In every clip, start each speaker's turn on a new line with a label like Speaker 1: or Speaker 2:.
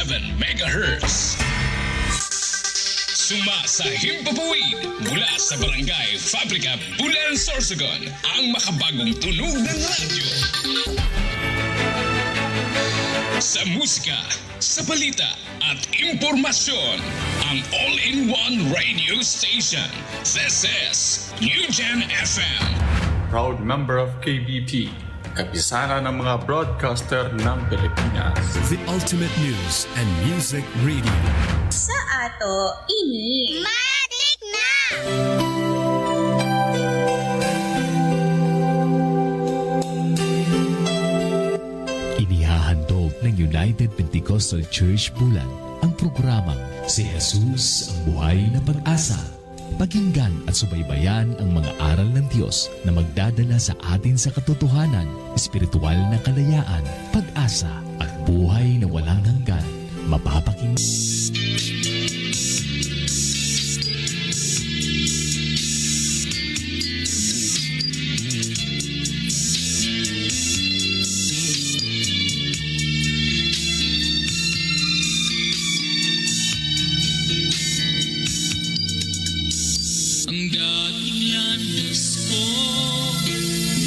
Speaker 1: MHz. Sumasa Himpapawid mula sa Barangay Fabrica, Bulan, Sorsogon, ang makabagong tunog ng radyo. Sa musika, sa balita at impormasyon, ang all-in-one radio station. This is New Gen FM.
Speaker 2: Proud member of KBP, kapisana ng mga broadcaster ng Pilipinas.
Speaker 3: The ultimate news and music radio.
Speaker 4: Sa ato, ini.
Speaker 5: Matik na!
Speaker 3: Inihahandog ng United Pentecostal Church Bulan ang programang Si Jesus ang Buhay na Pag-asa. Pakinggan at subaybayan ang mga aral ng Diyos na magdadala sa atin sa katotohanan, espiritual na kalayaan, pag-asa at buhay na walang hanggan. Mapapakinggan.
Speaker 6: Ang dating landas ko,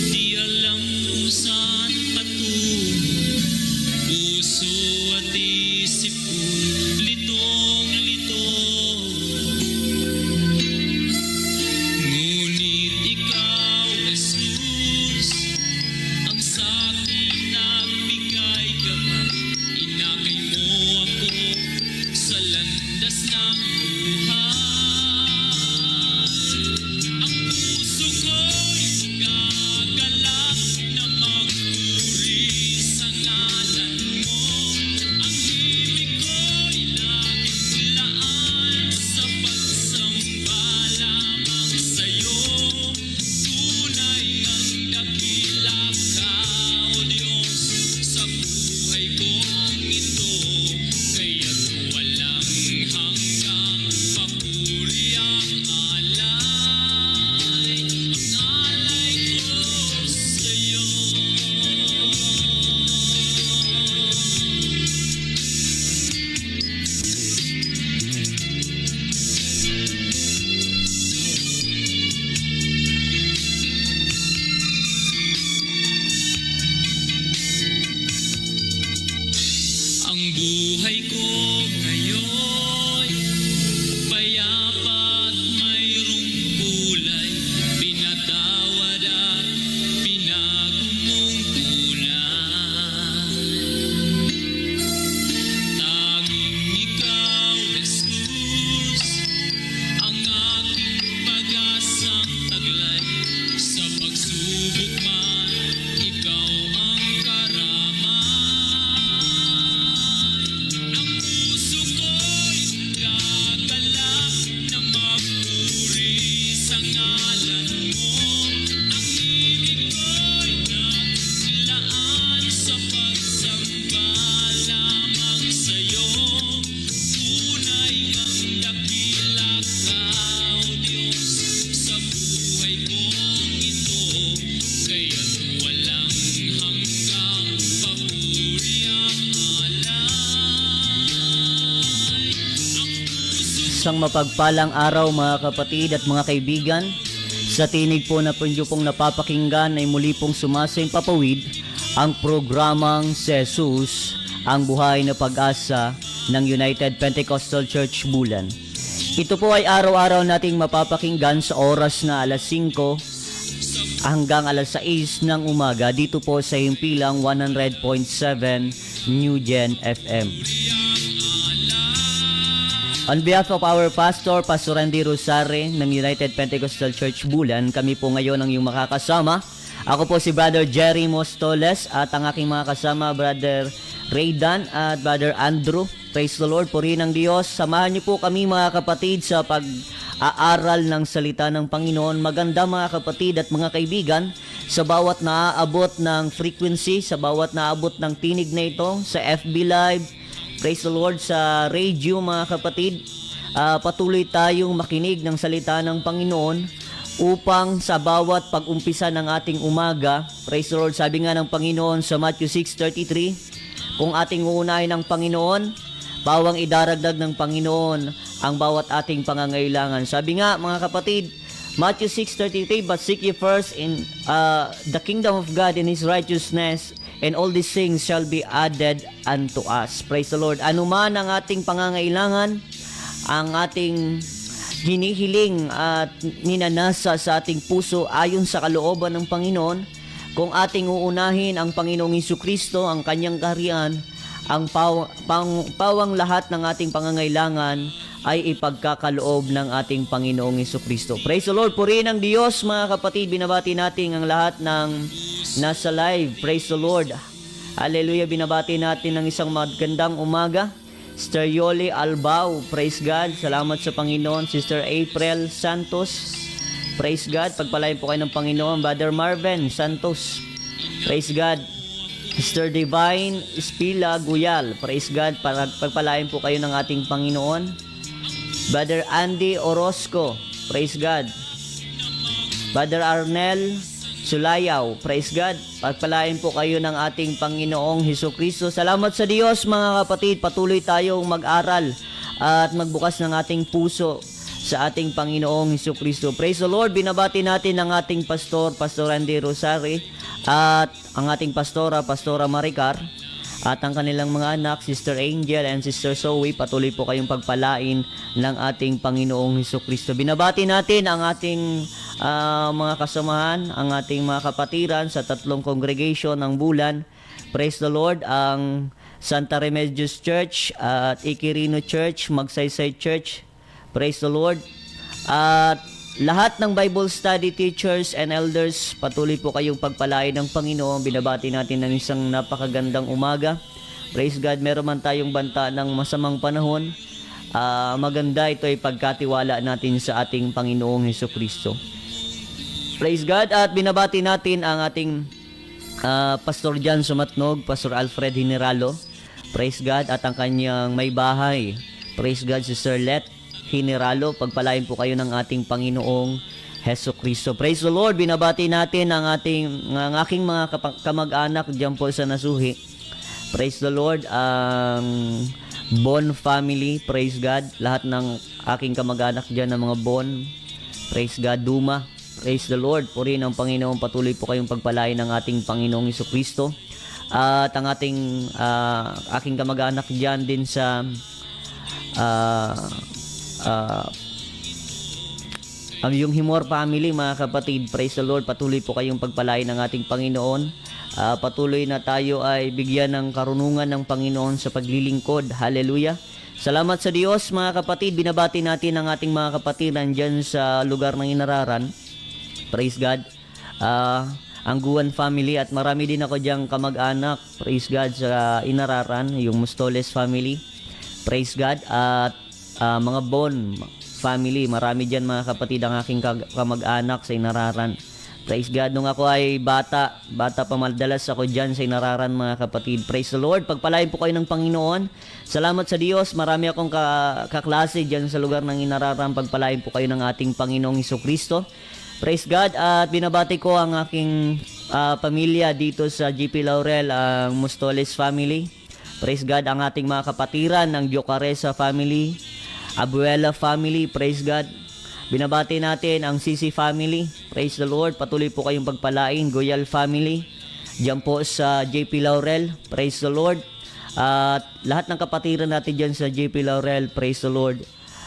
Speaker 6: di alam kung saan patungo. Puso at isip ko, litong-lito. Ngunit ikaw, Jesus, ang sa'king nagbigay gabay. Inakay mo ako sa landas ng buhay. Ang puso ko'y gagalak na magpuri sa ngalan mo. Ang himig ko'y laging laan sa pagsamba lamang sa'yo. Tunay ang dakila ka, O Diyos, sa buhay kong ito. Kaya't walang hanggang papuri ang alay ko sa'yo. Ang buhay ko ngayon, payapa at mayroong kulay. Pinatawad at binago mong tunay. Tanging ikaw, Jesus, ang aking pag-asang taglay. Sa pagsubok man, ikaw ang karamay. Ang puso ko'y gagalak na magpuri sa ngalan mo. Ang himig ko'y naglaan sa pagsamba lamang sa'yo. Tunay ang dakila ka, O Diyos, sa buhay kong ito. Kaya't walang hanggang papuri ang alay.
Speaker 7: Isang mapagpalang araw mga kapatid at mga kaibigan. Sa tinig po na punyo pong napapakinggan ay muli pong sumasaimpapawid ang programang Si Jesus ang Buhay na Pag-asa ng United Pentecostal Church Bulan. Ito po ay araw-araw nating mapapakinggan sa oras na alas 5 hanggang alas 6 ng umaga dito po sa himpilang 100.7 New Gen FM. On behalf of our pastor, Pastor Andy Rosare ng United Pentecostal Church Bulan, kami po ngayon ang iyong makakasama. Ako po si Brother Jerry Mostoles at ang aking mga kasama, Brother Raydan at Brother Andrew. Praise the Lord, purihin ng Diyos. Samahan niyo po kami mga kapatid sa pag-aaral ng salita ng Panginoon. Maganda mga kapatid at mga kaibigan, sa bawat naaabot ng frequency, sa bawat naaabot ng tinig na ito, sa FB Live, praise the Lord, sa radio mga kapatid, patuloy tayong makinig ng salita ng Panginoon upang sa bawat pag-umpisa ng ating umaga, praise the Lord, sabi nga ng Panginoon sa Matthew 6:33, kung ating uunahin ng Panginoon Pawang idaragdag ng Panginoon ang bawat ating pangangailangan. Sabi nga mga kapatid, Matthew 6:33, but seek ye first in the kingdom of God and His righteousness, and all these things shall be added unto us. Praise the Lord. Ano man ang ating pangangailangan, ang ating hinihiling at ninanasa sa ating puso ayon sa kalooban ng Panginoon, kung ating uunahin ang Panginoong Hesukristo, ang kanyang kaharian, ang pawang lahat ng ating pangangailangan ay ipagkakaloob ng ating Panginoong Hesukristo. Praise the Lord. Purihin ang Diyos mga kapatid. Binabati natin ang lahat ng nasa live. Praise the Lord. Hallelujah. Binabati natin ng isang magandang umaga. Sister Yoli Albao, praise God. Salamat sa Panginoon. Sister April Santos, praise God. Pagpalain po kayo ng Panginoon. Brother Marvin Santos, praise God. Sister Divine Espila Guyal, praise God. Pagpalain po kayo ng ating Panginoon. Brother Andy Orozco, praise God. Brother Arnel Sulayaw, praise God. Pagpalain po kayo ng ating Panginoong Hesukristo. Salamat sa Diyos mga kapatid. Patuloy tayong mag-aral at magbukas ng ating puso sa ating Panginoong Hesukristo. Praise the Lord. Binabati natin ang ating pastor, Pastor Andy Rosari, at ang ating pastora, Pastora Maricar, at ang kanilang mga anak, Sister Angel and Sister Zoe. Patuloy po kayong pagpalain ng ating Panginoong Hesukristo. Binabati natin ang ating mga kasamahan, ang ating mga kapatiran sa 3 congregation ng Bulan. Praise the Lord. Ang Santa Remedios Church at Ikirino Church, Magsaysay Church. Praise the Lord. At lahat ng Bible study teachers and elders, patuloy po kayong pagpalain ng Panginoon. Binabati natin ng isang napakagandang umaga. Praise God. Meron man tayong banta ng masamang panahon, maganda ito ay pagkatiwala natin sa ating Panginoong Hesukristo. Praise God. At binabati natin ang ating Pastor Jan Sumatnog, Pastor Alfred Hineralo, praise God, at ang kanyang may bahay, praise God, Sister Let Hineralo. Pagpalain po kayo ng ating Panginoong Hesukristo. Praise the Lord. Binabati natin ang aking mga kamag-anak diyan po sa Nasuhi. Praise the Lord. Ang Bon family, praise God. Lahat ng aking kamag-anak diyan ng mga Bon, praise God. Duma, praise the Lord. Purihin ang Panginoon. Patuloy po kayong pagpalain ng ating Panginoong Hesukristo. At ang aking kamag-anak diyan din sa ang yung Himor family mga kapatid, praise the Lord. Patuloy po kayong pagpalain ng ating Panginoon. Patuloy na tayo ay bigyan ng karunungan ng Panginoon sa paglilingkod. Hallelujah. Salamat sa Diyos mga kapatid. Binabati natin ang ating mga kapatid nandyan sa lugar ng Inararan. Praise God. Ang Guan family, at marami din ako diyang kamag-anak, praise God, sa Inararan, yung Mustoles family, praise God. At mga Bon family, marami dyan mga kapatid ang aking kamag-anak sa Inararan. Praise God. Nung ako ay bata pa, madalas ako dyan sa Inararan mga kapatid. Praise the Lord. Pagpalain po kayo ng Panginoon. Salamat sa Diyos. Marami akong kaklase dyan sa lugar ng Inararan. Pagpalain po kayo ng ating Panginoong Hesukristo. Praise God. At binabati ko ang aking pamilya dito sa GP Laurel, ang Mustoles family. Praise God. Ang ating mga kapatiran ng Diocaresa family, Abuela family, praise God. Binabati natin ang Sisi family, praise the Lord. Patuloy po kayong pagpalain. Goyal family, diyan po sa JP Laurel, praise the Lord. At lahat ng kapatiran natin diyan sa JP Laurel, praise the Lord.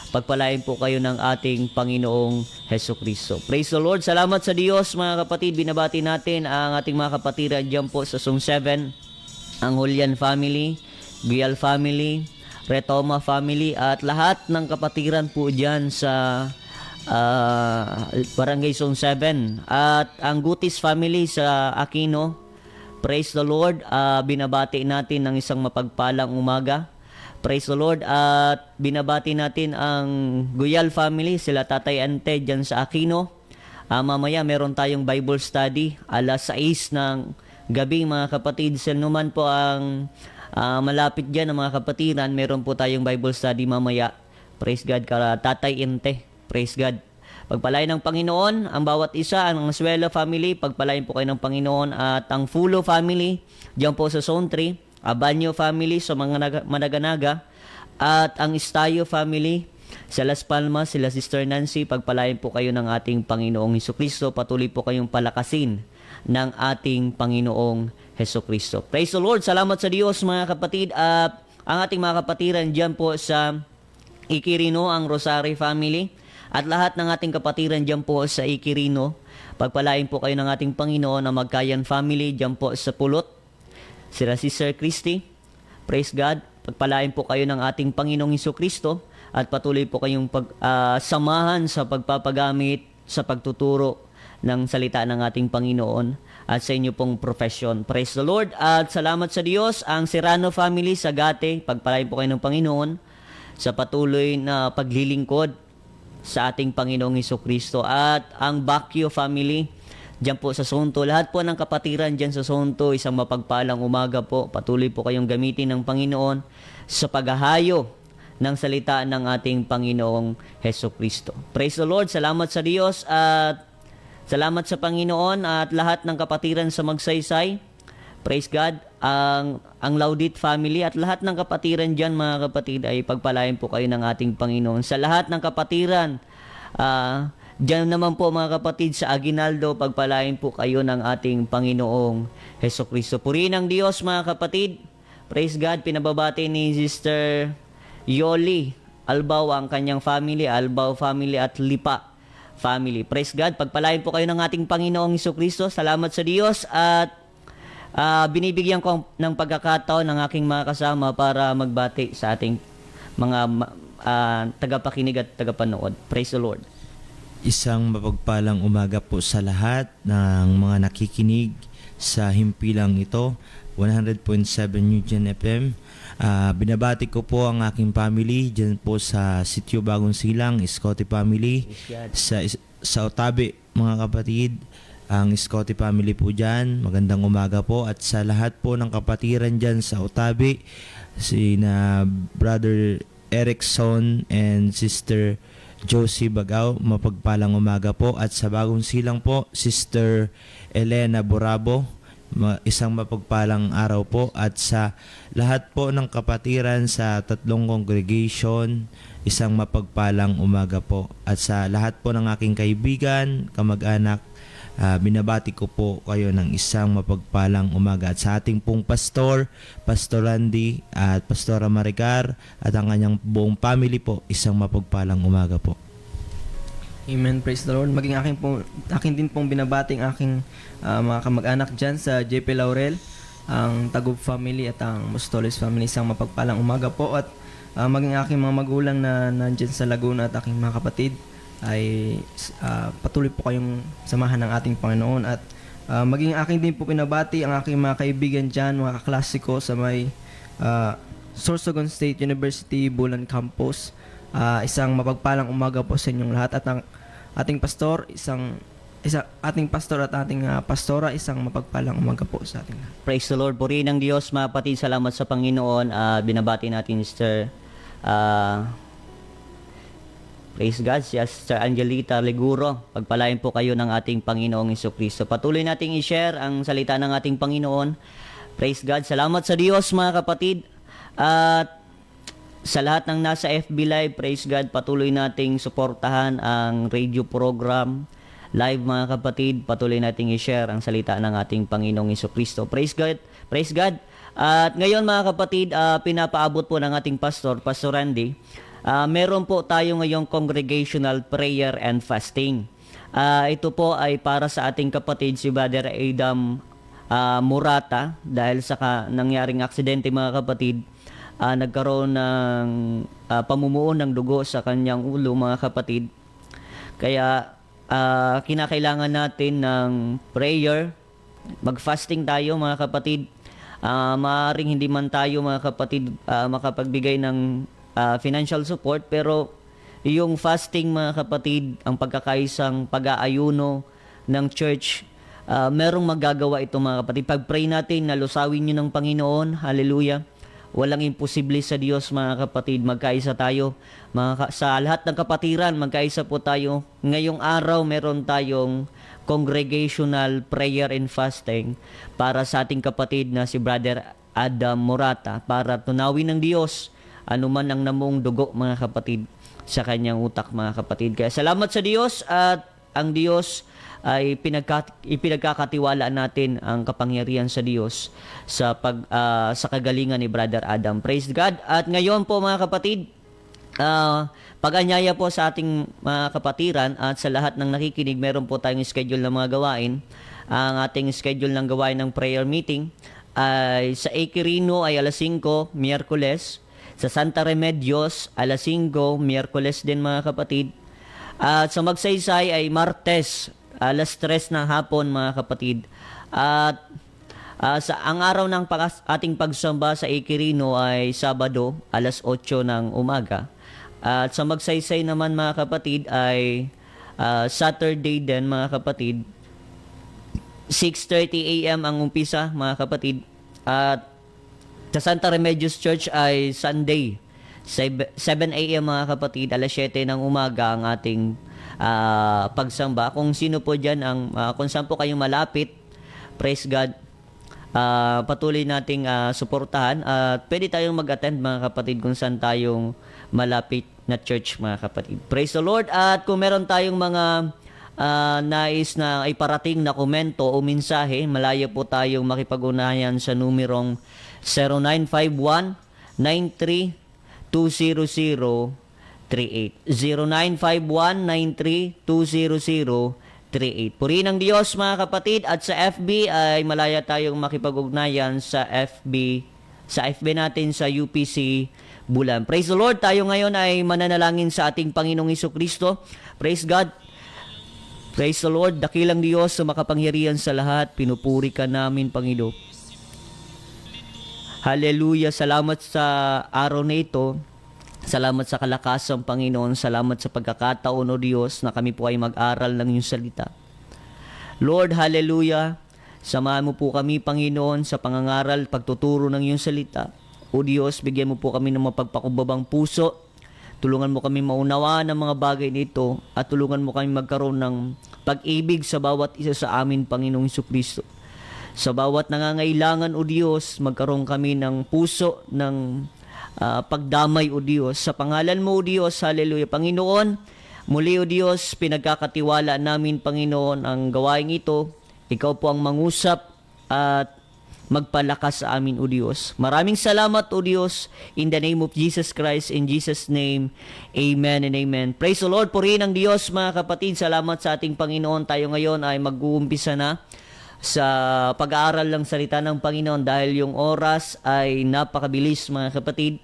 Speaker 7: Pagpalain po kayo ng ating Panginoong Hesukristo. Praise the Lord. Salamat sa Diyos mga kapatid. Binabati natin ang ating mga kapatiran diyan po sa Song 7, ang Julian family, Goyal family, Retoma family, at lahat ng kapatiran po dyan sa Barangay Zone 7, at ang Gutis family sa Aquino, praise the Lord. Binabati natin ng isang mapagpalang umaga, praise the Lord. At binabati natin ang Guyal family, sila Tatay Ante dyan sa Aquino. Mamaya meron tayong Bible study alas 6 ng gabi mga kapatid. Sino man po ang malapit dyan ng mga kapatiran, meron po tayong Bible study mamaya. Praise God. Tatay Inte, praise God. Pagpalain ng Panginoon ang bawat isa. Ang Suelo family, pagpalain po kayo ng Panginoon. At ang Fulo family, dyan po sa Zone 3. Abanyo family sa mga Managanaga. At ang Estayo family, sa Las Palmas, sila Sister Nancy, pagpalain po kayo ng ating Panginoong Hesukristo. Patuloy po kayong palakasin ng ating Panginoong Hesukristo. Praise the Lord. Salamat sa Diyos mga kapatid. At ang ating mga kapatiran dyan po sa Ikirino, ang Rosary family. At lahat ng ating kapatiran dyan po sa Ikirino, pagpalain po kayo ng ating Panginoon na Magkayan family dyan po sa Pulot. Sila Sister Christy. Praise God. Pagpalain po kayo ng ating Panginoong Hesukristo at patuloy po kayong samahan sa pagpapagamit sa pagtuturo ng salita ng ating Panginoon at sa inyo pong profession. Praise the Lord at salamat sa Diyos. Ang Serrano family sa Gate, pagpalain po kayo ng Panginoon sa patuloy na paglilingkod sa ating Panginoong Hesukristo. At ang Baguio family, dyan po sa Sonto, lahat po ng kapatiran dyan sa Sonto, isang mapagpalang umaga po. Patuloy po kayong gamitin ng Panginoon sa paghahayo ng salita ng ating Panginoong Hesukristo. Praise the Lord, salamat sa Diyos at salamat sa Panginoon at lahat ng kapatiran sa Magsaysay. Praise God, ang Laudit family at lahat ng kapatiran dyan mga kapatid ay pagpalain po kayo ng ating Panginoon. Sa lahat ng kapatiran, diyan naman po mga kapatid sa Aguinaldo, pagpalain po kayo ng ating Panginoong Hesukristo. Purihin ang Diyos mga kapatid. Praise God, pinababati ni Sister Yoli Albaw ang kanyang family, Albaw family at Lipa family. Praise God, pagpalain po kayo ng ating Panginoong Hesukristo. Salamat sa Diyos at binibigyan ko ng pagkakataon ng aking mga kasama para magbati sa ating mga tagapakinig at tagapanood. Praise the Lord.
Speaker 5: Isang mapagpalang umaga po sa lahat ng mga nakikinig sa himpilang ito, 100.7 Eugene FM. Binabati ko po ang aking family dyan po sa Sitio Bagong Silang, Scotty family, sa Otabe mga kapatid, ang Scotty family po dyan, magandang umaga po. At sa lahat po ng kapatiran dyan sa Otabe, sina Brother Erickson and Sister Josie Bagaw, mapagpalang umaga po. At sa Bagong Silang po, Sister Elena Borabo, isang mapagpalang araw po. At sa lahat po ng kapatiran sa tatlong congregation, isang mapagpalang umaga po. At sa lahat po ng aking kaibigan, kamag-anak, binabati ko po kayo ng isang mapagpalang umaga. At sa ating pong pastor, Pastor Randy at Pastora Maricar at ang kanyang buong family po, isang mapagpalang umaga po.
Speaker 8: Amen, praise the Lord. Maging akin din pong binabati ang aking mga kamag-anak dyan sa JP Laurel, ang Tagup family at ang Mostoles family, isang mapagpalang umaga po. At maging aking mga magulang na nandyan sa Laguna at aking mga kapatid, ay patuloy po kayong samahan ng ating Panginoon. At maging aking din po pinabati ang aking mga kaibigan dyan, mga kaklasiko sa may Sorsogon State University, Bulan Campus. Isang mapagpalang umaga po sa inyong lahat. At ang ating pastor, ating pastor at ating pastora, isang mapagpalang umaga po sa ating lahat.
Speaker 7: Praise the Lord. Purihin ang Diyos mga kapatid. Salamat sa Panginoon. Binabati natin Sister praise God, si Sister Angelita Leguro. Pagpalain po kayo ng ating Panginoong Hesukristo. Patuloy nating i-share ang salita ng ating Panginoon. Praise God. Salamat sa Diyos mga kapatid. At sa lahat ng nasa FB Live, praise God, patuloy nating suportahan ang radio program live mga kapatid. Patuloy nating i-share ang salita ng ating Panginoong Hesukristo. Praise God. Praise God. At ngayon mga kapatid, pinapaabot po ng ating pastor, Pastor Randy, meron po tayo ngayong congregational prayer and fasting. Ito po ay para sa ating kapatid si Brother Adam Murata dahil sa nangyaring aksidente mga kapatid. Nagkaroon ng pamumuo ng dugo sa kanyang ulo mga kapatid. Kaya kinakailangan natin ng prayer. Mag-fasting tayo mga kapatid. Maaaring hindi man tayo mga kapatid makapagbigay ng financial support, pero yung fasting mga kapatid, ang pagkakaisang pag-aayuno ng church, merong magagawa ito mga kapatid. Pag-pray natin na lusawin nyo ng Panginoon, hallelujah. Walang imposible sa Diyos mga kapatid. Magkaisa tayo. Sa lahat ng kapatiran, magkaisa po tayo. Ngayong araw, meron tayong congregational prayer and fasting para sa ating kapatid na si Brother Adam Morata, para tunawin ng Diyos anuman ang namong dugo, mga kapatid, sa kanyang utak, mga kapatid. Kaya salamat sa Diyos, at ang Diyos ay ipinagkakatiwalaan natin ang kapangyarihan sa Diyos sa sa kagalingan ni Brother Adam. Praise God. At ngayon po, mga kapatid, pag-anyaya po sa ating mga kapatiran at sa lahat ng nakikinig, meron po tayong schedule ng mga gawain. Ang ating schedule ng gawain ng prayer meeting ay sa Quirino ay alas 5, Miyerkules. Sa Santa Remedios, alas 5, Miyerkules din, mga kapatid. At sa Magsaysay ay Martes, alas 3 ng hapon, mga kapatid. At ang araw ng ating pagsamba sa Quirino ay Sabado, alas 8 ng umaga. At sa Magsaysay naman, mga kapatid, ay Saturday din, mga kapatid. 6:30 a.m. ang umpisa, mga kapatid. At sa Santa Remedios Church ay Sunday, 7 a.m. mga kapatid, alas 7 ng umaga ang ating pagsamba. Kung sino po dyan, kung saan po kayong malapit, praise God, patuloy nating suportahan. Pwede tayong mag-attend, mga kapatid, kung saan tayong malapit na church, mga kapatid. Praise the Lord. At kung meron tayong mga nais na iparating na komento o mensahe, malaya po tayong makipag-unayan sa numerong 0951-93-20038. 0951-93-20038. Purihin ang Diyos, mga kapatid. At sa FB ay malaya tayong makipag-ugnayan sa FB natin sa UPC Bulan. Praise the Lord. Tayo ngayon ay mananalangin sa ating Panginoong Hesukristo. Praise God. Praise the Lord. Dakilang Diyos sa makapangyarihan sa lahat. Pinupuri ka namin, Panginoon. Hallelujah. Salamat sa araw na ito. Salamat sa kalakasan, Panginoon. Salamat sa pagkakataon, O Diyos, na kami po ay mag-aral ng iyong salita. Lord, hallelujah. Samahan mo po kami, Panginoon, sa pangangaral, pagtuturo ng iyong salita. O Diyos, bigyan mo po kami ng mapagpakumbabang puso. Tulungan mo kami maunawaan ang mga bagay nito at tulungan mo kami magkaroon ng pag-ibig sa bawat isa sa amin, Panginoong Hesukristo. Sa bawat nangangailangan, O Diyos, magkaroon kami ng puso ng pagdamay, O Diyos. Sa pangalan mo, O Diyos, hallelujah. Panginoon, muli, O Diyos, pinagkakatiwala namin, Panginoon, ang gawain ito. Ikaw po ang mangusap at magpalakas sa amin, O Diyos. Maraming salamat, O Diyos, in the name of Jesus Christ, in Jesus' name, amen and amen. Praise the Lord. Purihin ang Diyos, mga kapatid. Salamat sa ating Panginoon. Tayo ngayon ay mag-uumpisa na sa pag-aaral ng salita ng Panginoon dahil yung oras ay napakabilis, mga kapatid.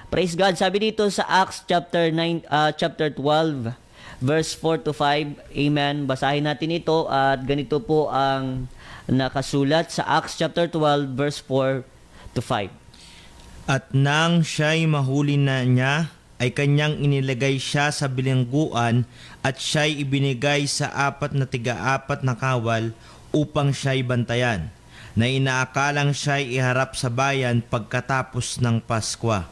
Speaker 7: Praise God. Sabi dito sa Acts chapter 12 verse 4 to 5. Amen. Basahin natin ito at ganito po ang nakasulat sa Acts chapter 12 verse 4 to 5.
Speaker 5: At nang siya'y mahuli na niya, ay kanyang inilagay siya sa bilangguan at siya'y ibinigay sa 4 na tiga-4 na kawal upang siya'y bantayan, na inaakalang siya'y iharap sa bayan pagkatapos ng Paskwa.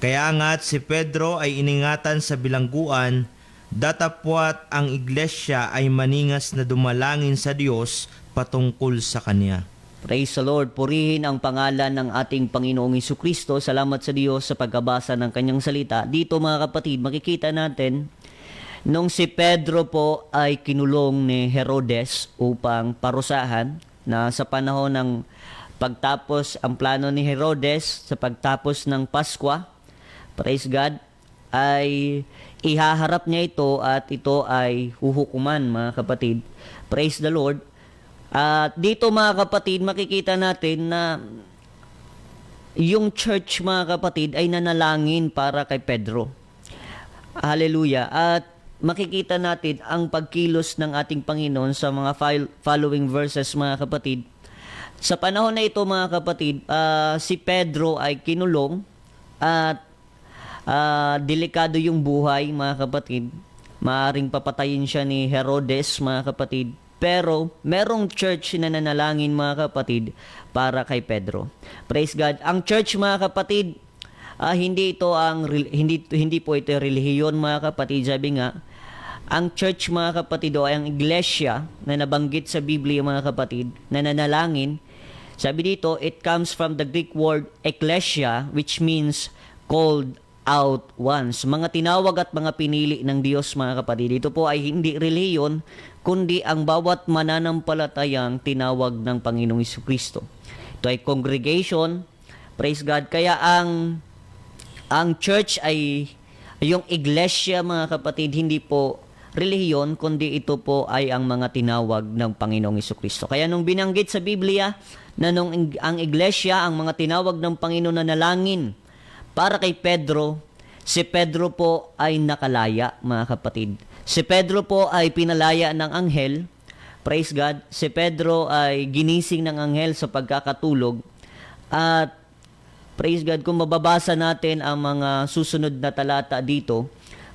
Speaker 5: Kaya nga't si Pedro ay iningatan sa bilangguan, datapwat ang iglesia ay maningas na dumalangin sa Diyos patungkol sa Kanya.
Speaker 7: Praise the Lord. Purihin ang pangalan ng ating Panginoong Hesukristo. Salamat sa Diyos sa pagkabasa ng Kanyang salita. Dito, mga kapatid, makikita natin nung si Pedro po ay kinulong ni Herodes upang parusahan, na sa panahon ng pagtapos ang plano ni Herodes sa pagtapos ng Paskwa, praise God, ay ihaharap niya ito at ito ay huhukuman, mga kapatid. Praise the Lord. At dito, mga kapatid, makikita natin na yung church, mga kapatid, ay nanalangin para kay Pedro. Hallelujah. At makikita natin ang pagkilos ng ating Panginoon sa mga following verses, mga kapatid. Sa panahon na ito, mga kapatid, si Pedro ay kinulong at delikado yung buhay, mga kapatid. Maaring papatayin siya ni Herodes, mga kapatid. Pero merong church na nanalangin, mga kapatid, para kay Pedro. Praise God. Ang church, mga kapatid, hindi po ito relihiyon, mga kapatid. Sabi nga, ang church, mga kapatid, o ang iglesia na nabanggit sa Biblia, mga kapatid, na nanalangin, sabi dito, it comes from the Greek word ecclesia, which means called out ones. Mga tinawag at mga pinili ng Diyos, mga kapatid. Ito po ay hindi reliyon, kundi ang bawat mananampalatayang tinawag ng Panginoong Jesucristo. Ito ay congregation. Praise God. Kaya ang church ay yung iglesia, mga kapatid, hindi po relihiyon, kundi ito po ay ang mga tinawag ng Panginoong Jesucristo. Kaya nung binanggit sa Biblia na ang iglesia, ang mga tinawag ng Panginoon na nalangin para kay Pedro, si Pedro po ay nakalaya, mga kapatid. Si Pedro po ay pinalaya ng anghel. Praise God. Si Pedro ay ginising ng anghel sa pagkakatulog. At praise God, kung mababasa natin ang mga susunod na talata dito,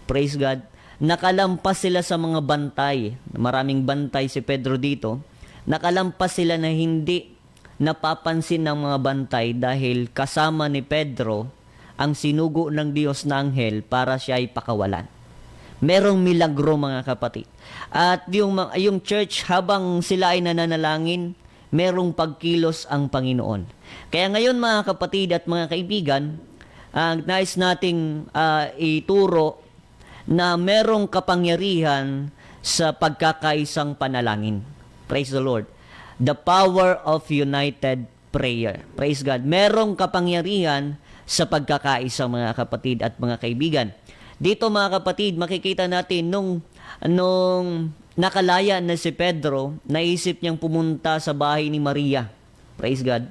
Speaker 7: praise God, nakalampas sila sa mga bantay. Maraming bantay si Pedro dito. Nakalampas sila na hindi napapansin ng mga bantay dahil kasama ni Pedro ang sinugo ng Diyos na anghel para siya ay pakawalan. Merong milagro, mga kapatid. At yung church, habang sila ay nananalangin, merong pagkilos ang Panginoon. Kaya ngayon, mga kapatid at mga kaibigan, nais nating ituro na merong kapangyarihan sa pagkakaisang panalangin. Praise the Lord. The power of united prayer. Praise God. Merong kapangyarihan sa pagkakaisa, mga kapatid at mga kaibigan. Dito, mga kapatid, makikita natin nung nakalaya na si Pedro, naisip niyang pumunta sa bahay ni Maria. Praise God.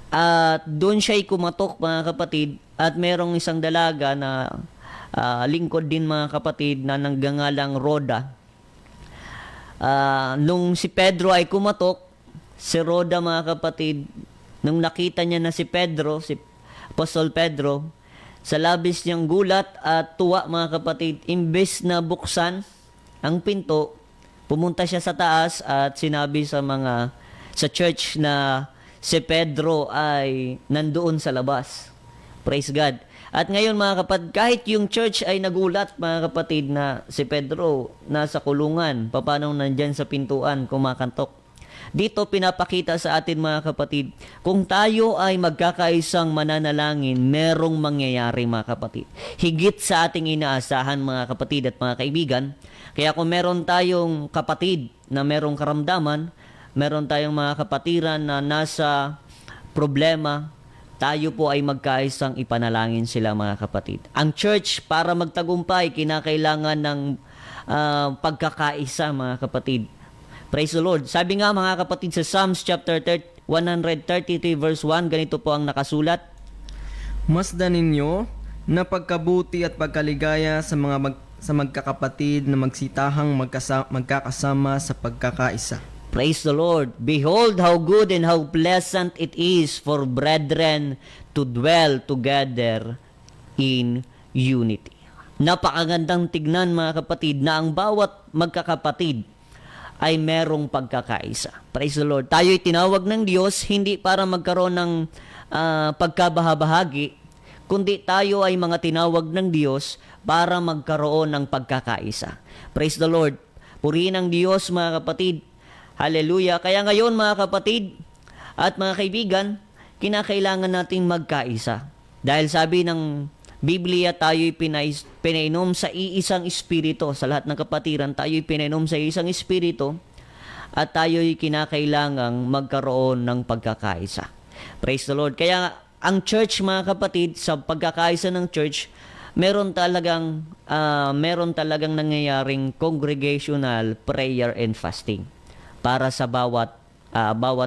Speaker 7: At doon siya'y kumatok, mga kapatid, at merong isang dalaga na lingkod din, mga kapatid, na nanggangalang Roda. Nung si Pedro ay kumatok, si Roda, mga kapatid, nung nakita niya na si Pedro, si Apostol Pedro, sa labis niyang gulat at tuwa, mga kapatid, imbes na buksan ang pinto, pumunta siya sa taas at sinabi sa church na si Pedro ay nandoon sa labas. Praise God. At ngayon, mga kapatid, kahit yung church ay nagulat, mga kapatid, na si Pedro nasa kulungan, paano nandyan sa pintuan kumakantok. Dito pinapakita sa atin, mga kapatid, kung tayo ay magkakaisang mananalangin, merong mangyayari, mga kapatid. Higit sa ating inaasahan, mga kapatid at mga kaibigan. Kaya kung meron tayong kapatid na merong karamdaman, meron tayong mga kapatiran na nasa problema, tayo po ay magkaisang ipanalangin sila, mga kapatid. Ang church, para magtagumpay, kinakailangan ng pagkakaisa, mga kapatid. Praise the Lord. Sabi nga, mga kapatid, sa Psalms chapter 133 verse 1, ganito po ang nakasulat.
Speaker 8: Masdan ninyo na pagkabuti at pagkaligaya sa sa magkakapatid na magsitahang magkakasama sa pagkakaisa.
Speaker 7: Praise the Lord. Behold how good and how pleasant it is for brethren to dwell together in unity. Napakagandang tignan, mga kapatid, na ang bawat magkakapatid ay merong pagkakaisa. Praise the Lord. Tayo'y tinawag ng Diyos hindi para magkaroon ng pagkabahabahagi, kundi tayo ay mga tinawag ng Diyos para magkaroon ng pagkakaisa. Praise the Lord. Purihin ang Diyos, mga kapatid. Hallelujah. Kaya ngayon, mga kapatid at mga kaibigan, kinakailangan nating magkaisa. Dahil sabi ng Biblia, tayo'y pinainom sa iisang espiritu. Sa lahat ng kapatiran, tayo'y pinainom sa isang espiritu at tayo'y kinakailangang magkaroon ng pagkakaisa. Praise the Lord. Kaya ang church, mga kapatid, sa pagkakaisa ng church, meron talagang nangyayaring congregational prayer and fasting para sa bawat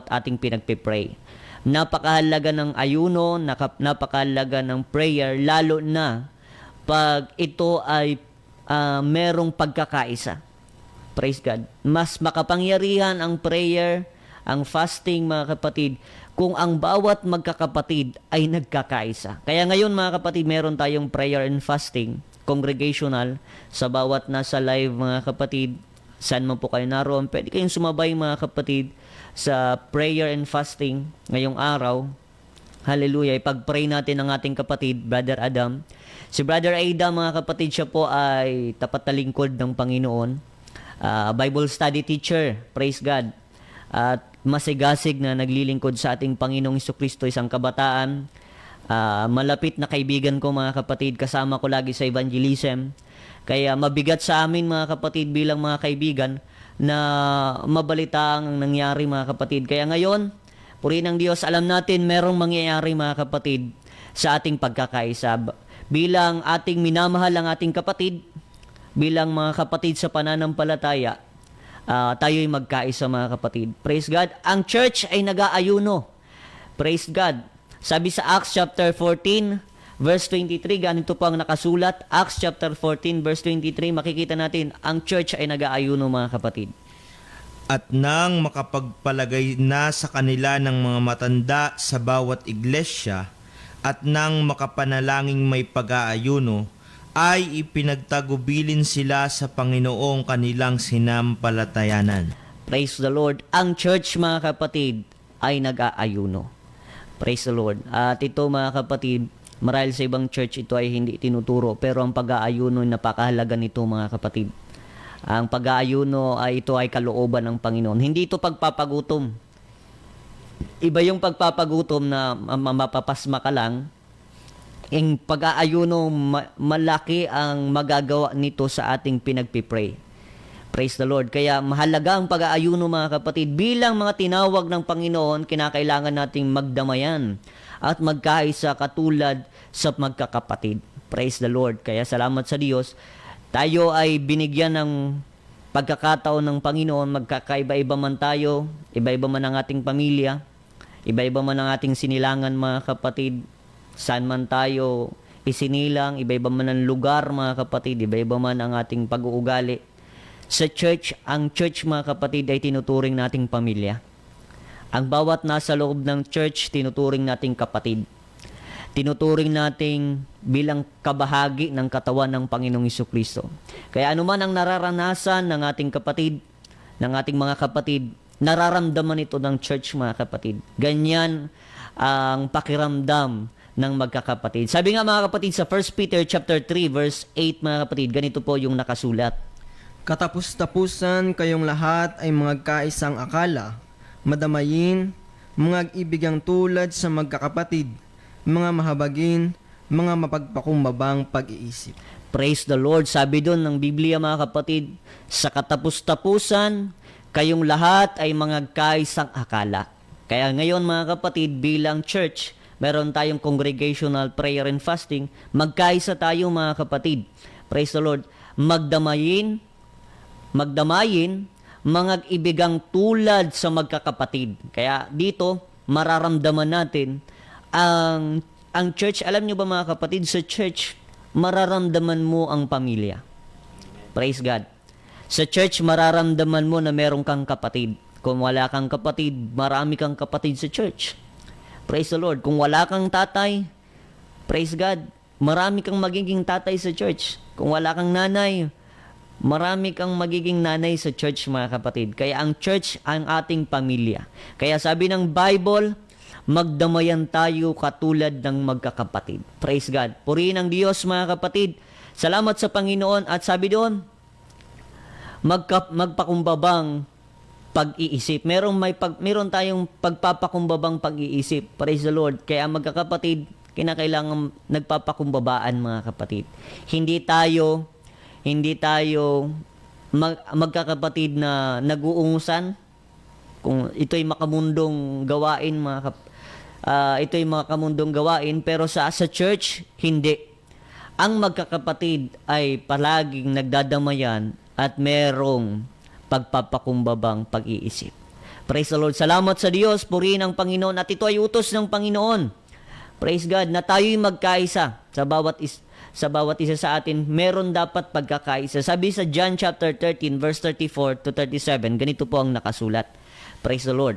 Speaker 7: ating pinagpipray. Napakahalaga ng ayuno, napakahalaga ng prayer, lalo na pag ito ay merong pagkakaisa. Praise God. Mas makapangyarihan ang prayer, ang fasting, mga kapatid, kung ang bawat magkakapatid ay nagkakaisa. Kaya ngayon, mga kapatid, meron tayong prayer and fasting, congregational, sa bawat nasa live, mga kapatid. Saan man po kayo naroon, pwede kayong sumabay, mga kapatid, sa prayer and fasting ngayong araw. Hallelujah. Ipag-pray natin ang ating kapatid, Brother Adam. Si Brother Adam, mga kapatid, siya po ay tapat na lingkod ng Panginoon. Bible study teacher. Praise God. At masigasig na naglilingkod sa ating Panginoong Jesucristo, isang kabataan. malapit na kaibigan ko mga kapatid, kasama ko lagi sa evangelism. Kaya mabigat sa amin mga kapatid bilang mga kaibigan na mabalita ang nangyari mga kapatid. Kaya ngayon, purihin ng Diyos, alam natin merong mangyayari mga kapatid sa ating pagkakaisa. Bilang ating minamahal ang ating kapatid, bilang mga kapatid sa pananampalataya, tayo'y magkaisa mga kapatid. Praise God. Ang church ay nag-aayuno. Praise God. Sabi sa Acts chapter 14, verse 23, ganito po ang nakasulat. Acts chapter 14, verse 23, makikita natin, ang church ay nag-aayuno mga kapatid.
Speaker 5: At nang makapagpalagay na sa kanila ng mga matanda sa bawat iglesia, at nang makapanalangin may pag-aayuno, ay ipinagtagubilin sila sa Panginoong kanilang sinampalatayanan.
Speaker 7: Praise the Lord. Ang church mga kapatid ay nag-aayuno. Praise the Lord. At ito mga kapatid, marahil sa ibang church ito ay hindi tinuturo, pero ang pag-aayuno ay napakahalaga nito mga kapatid. Ang pag-aayuno ay ito ay kalooban ng Panginoon. Hindi ito pagpapagutom. Iba yung pagpapagutom na mapapasma ka lang. Yung pag-aayuno, malaki ang magagawa nito sa ating pinagpipray. Praise the Lord. Kaya mahalaga ang pag-aayuno mga kapatid. Bilang mga tinawag ng Panginoon, kinakailangan nating magdamayan at magkaisa katulad sa magkakapatid. Praise the Lord. Kaya salamat sa Diyos. Tayo ay binigyan ng pagkakataon ng Panginoon. Magkakaiba-iba man tayo, iba-iba man ang ating pamilya, iba-iba man ang ating sinilangan mga kapatid. Saan man tayo isinilang, iba-iba man ang lugar mga kapatid, iba-iba man ang ating pag-uugali. Sa church, ang church mga kapatid ay tinuturing nating pamilya. Ang bawat nasa loob ng church, tinuturing nating kapatid. Tinuturing nating bilang kabahagi ng katawan ng Panginoong Jesucristo. Kaya anuman ang nararanasan ng ating kapatid, ng ating mga kapatid, nararamdaman ito ng church mga kapatid. Ganyan ang pakiramdam ng magkakapatid. Sabi nga mga kapatid sa 1 Peter chapter 3 verse 8 mga kapatid, ganito po yung nakasulat.
Speaker 8: Katapus-tapusan kayong lahat ay magkaisang akala, madamayin, mga ibigang tulad sa magkakapatid, mga mahabagin, mga mapagpakumbabang pag-iisip.
Speaker 7: Praise the Lord. Sabi doon ng Biblia mga kapatid, sa katapus-tapusan, kayong lahat ay magkaisang akala. Kaya ngayon mga kapatid, bilang church, meron tayong congregational prayer and fasting, magkaisa tayo mga kapatid. Praise the Lord. Magdamayin, mga ibigang tulad sa magkakapatid. Kaya dito, mararamdaman natin ang church. Alam nyo ba mga kapatid, sa church, mararamdaman mo ang pamilya. Praise God. Sa church, mararamdaman mo na meron kang kapatid. Kung wala kang kapatid, marami kang kapatid sa church. Praise the Lord. Kung wala kang tatay, praise God, marami kang magiging tatay sa church. Kung wala kang nanay, marami kang magiging nanay sa church mga kapatid. Kaya ang church ang ating pamilya. Kaya sabi ng Bible, magdamayan tayo katulad ng magkakapatid. Praise God. Purihin ang Diyos mga kapatid. Salamat sa Panginoon. At sabi doon, magpakumbabang pag-iisip. Meron tayong pagpapakumbabang pag-iisip. Praise the Lord. Kaya magkakapatid, kinakailangan nagpapakumbabaan mga kapatid. Hindi tayo magkakapatid na nag-uungusan. Kung ito'y makamundong gawain ito'y makamundong gawain, pero sa church hindi. Ang magkakapatid ay palaging nagdadamayan at merong pagpapakumbabang pag-iisip. Praise the Lord. Salamat sa Diyos, purihin ang Panginoon, at ito ay utos ng Panginoon. Praise God, na tayo'y magkaisa sa bawat isa sa atin, meron dapat pagkakaisa. Sabi sa John chapter 13 verse 34 to 37, ganito po ang nakasulat. Praise the Lord.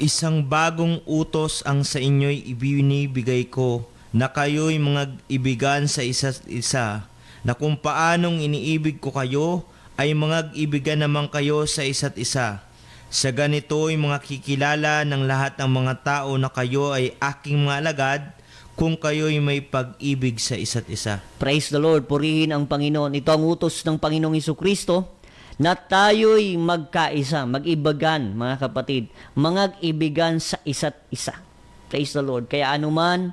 Speaker 5: Isang bagong utos ang sa inyo'y ibinibigay ko, na kayo'y mga ibigan sa isa't isa, na kung paanong iniibig ko kayo, ay mga ibigan naman kayo sa isa't isa. Sa ganito'y mga kikilala ng lahat ng mga tao na kayo ay aking mga alagad, kung kayo'y may pag-ibig sa isa't isa.
Speaker 7: Praise the Lord. Purihin ang Panginoon. Ito ang utos ng Panginoong Jesucristo, na tayo'y magkaisa, mag-ibagan, mga kapatid, mga ibigan sa isa't isa. Praise the Lord. Kaya anuman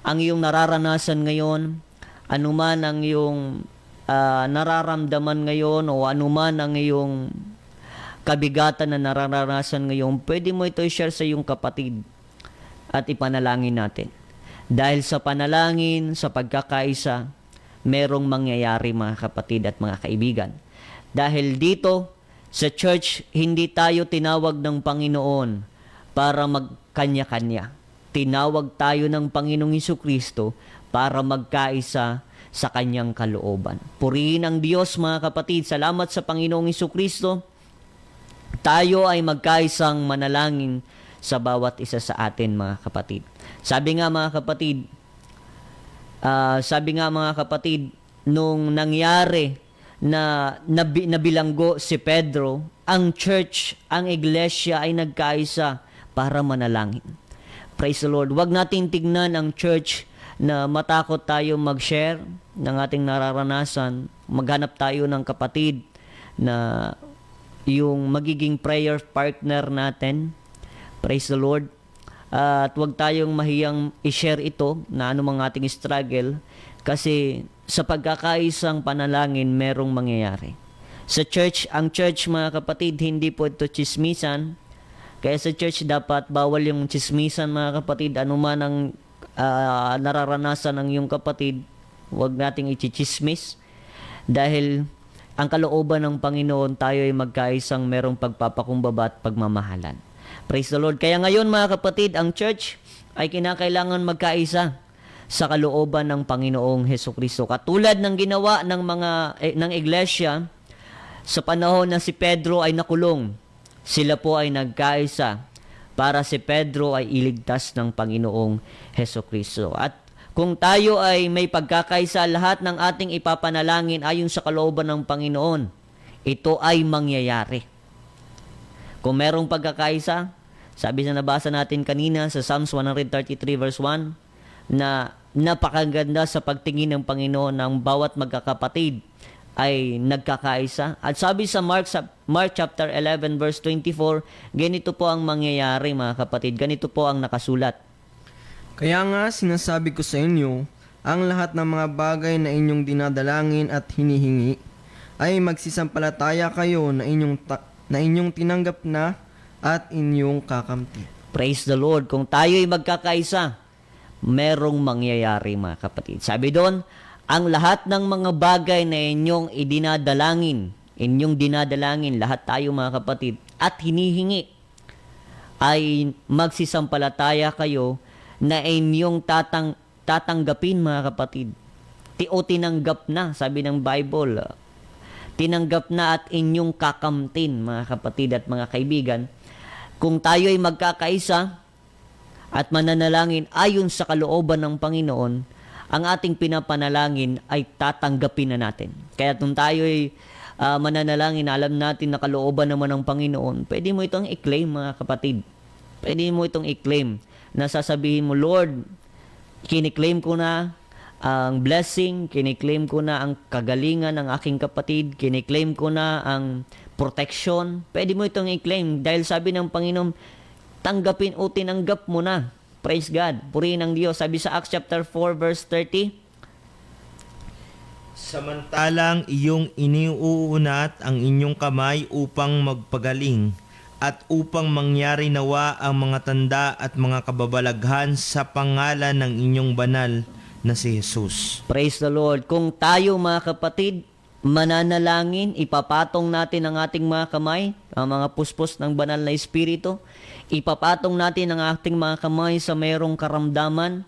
Speaker 7: ang iyong nararanasan ngayon, anuman ang iyong nararamdaman ngayon o anuman ang iyong kabigatan na nararanasan ngayon, pwede mo ito i-share sa iyong kapatid at ipanalangin natin. Dahil sa panalangin, sa pagkakaisa, merong mangyayari mga kapatid at mga kaibigan. Dahil dito, sa church, hindi tayo tinawag ng Panginoon para magkanya-kanya. Tinawag tayo ng Panginoong Hesukristo para magkaisa sa kanyang kalooban. Purihin ang Diyos mga kapatid. Salamat sa Panginoong Hesukristo. Tayo ay magkaisang manalangin sa bawat isa sa atin mga kapatid. Sabi nga mga kapatid, nung nangyari na nabilanggo si Pedro, ang church, ang iglesia ay nagkaisa para manalangin. Praise the Lord. Huwag natin tignan ang church na matakot tayo mag-share ng ating nararanasan. Maghanap tayo ng kapatid na yung magiging prayer partner natin. Praise the Lord. At huwag tayong mahiyang i-share ito na anumang ating struggle, kasi sa pagkakaisang panalangin merong mangyayari. Sa church, ang church mga kapatid, hindi po ito chismisan. Kaya sa church dapat bawal yung chismisan mga kapatid. Anuman ang nararanasan ng iyong kapatid, huwag nating ichichismis. Dahil ang kalooban ng Panginoon, tayo ay magkaisang merong pagpapakumbaba at pagmamahalan. Praise the Lord. Kaya ngayon mga kapatid, ang church ay kinakailangan magkaisa sa kalooban ng Panginoong Hesukristo. Katulad ng ginawa ng iglesia sa panahon na si Pedro ay nakulong. Sila po ay nagkaisa para si Pedro ay iligtas ng Panginoong Hesukristo. At kung tayo ay may pagkakaisa, lahat ng ating ipapanalangin ayon sa kalooban ng Panginoon, ito ay mangyayari. Kung merong pagkakaisa, sabi na nabasa natin kanina sa Psalms 133 verse 1, na napakaganda sa pagtingin ng Panginoon ng bawat magkakapatid ay nagkakaisa. At sabi sa Mark chapter 11 verse 24, ganito po ang mangyayari mga kapatid, ganito po ang nakasulat.
Speaker 8: Kaya nga sinasabi ko sa inyo, ang lahat ng mga bagay na inyong dinadalangin at hinihingi ay magsisampalataya kayo na inyong tinanggap na at inyong kakamti.
Speaker 7: Praise the Lord. Kung tayo ay magkakaisa, merong mangyayari mga kapatid. Sabi doon, ang lahat ng mga bagay na inyong dinadalangin, lahat tayo mga kapatid, at hinihingi, ay magsisampalataya kayo na inyong tatanggapin mga kapatid. Tinanggap na, sabi ng Bible, tinanggap na at inyong kakamtin mga kapatid at mga kaibigan. Kung tayo ay magkakaisa at mananalangin ayon sa kalooban ng Panginoon, ang ating pinapanalangin ay tatanggapin na natin. Kaya kung tayo ay mananalangin, alam natin na kalooban naman ng Panginoon, pwede mo itong i-claim mga kapatid. Pwede mo itong i-claim na sasabihin mo, Lord, kiniklaim ko na ang blessing, kiniklaim ko na ang kagalingan ng aking kapatid, kiniklaim ko na ang protection. Pwede mo itong i-claim dahil sabi ng Panginoon, tanggapin o tinanggap mo na. Praise God. Purihin ang Diyos. Sabi sa Acts chapter 4 verse 30,
Speaker 5: samantalang iyong iniuunat ang inyong kamay upang magpagaling at upang mangyari nawa ang mga tanda at mga kababalaghan sa pangalan ng inyong banal na si Jesus.
Speaker 7: Praise the Lord. Kung tayo mga kapatid, mananalangin, ipapatong natin ang ating mga kamay, ang mga puspos ng banal na Espiritu, ipapatong natin ang ating mga kamay sa mayroong karamdaman,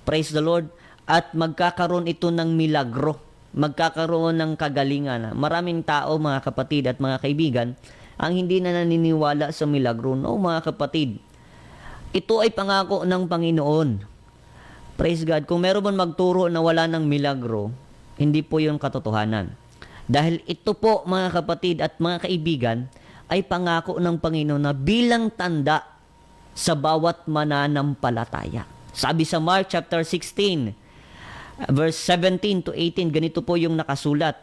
Speaker 7: praise the Lord, at magkakaroon ito ng milagro, magkakaroon ng kagalingan. Maraming tao mga kapatid at mga kaibigan ang hindi na naniniwala sa milagro. No mga kapatid, ito ay pangako ng Panginoon. Praise God. Kung meron man magturo na wala ng milagro, hindi po yun katotohanan. Dahil ito po mga kapatid at mga kaibigan ay pangako ng Panginoon na bilang tanda sa bawat mananampalataya. Sabi sa Mark chapter 16 verse 17 to 18, ganito po yung nakasulat.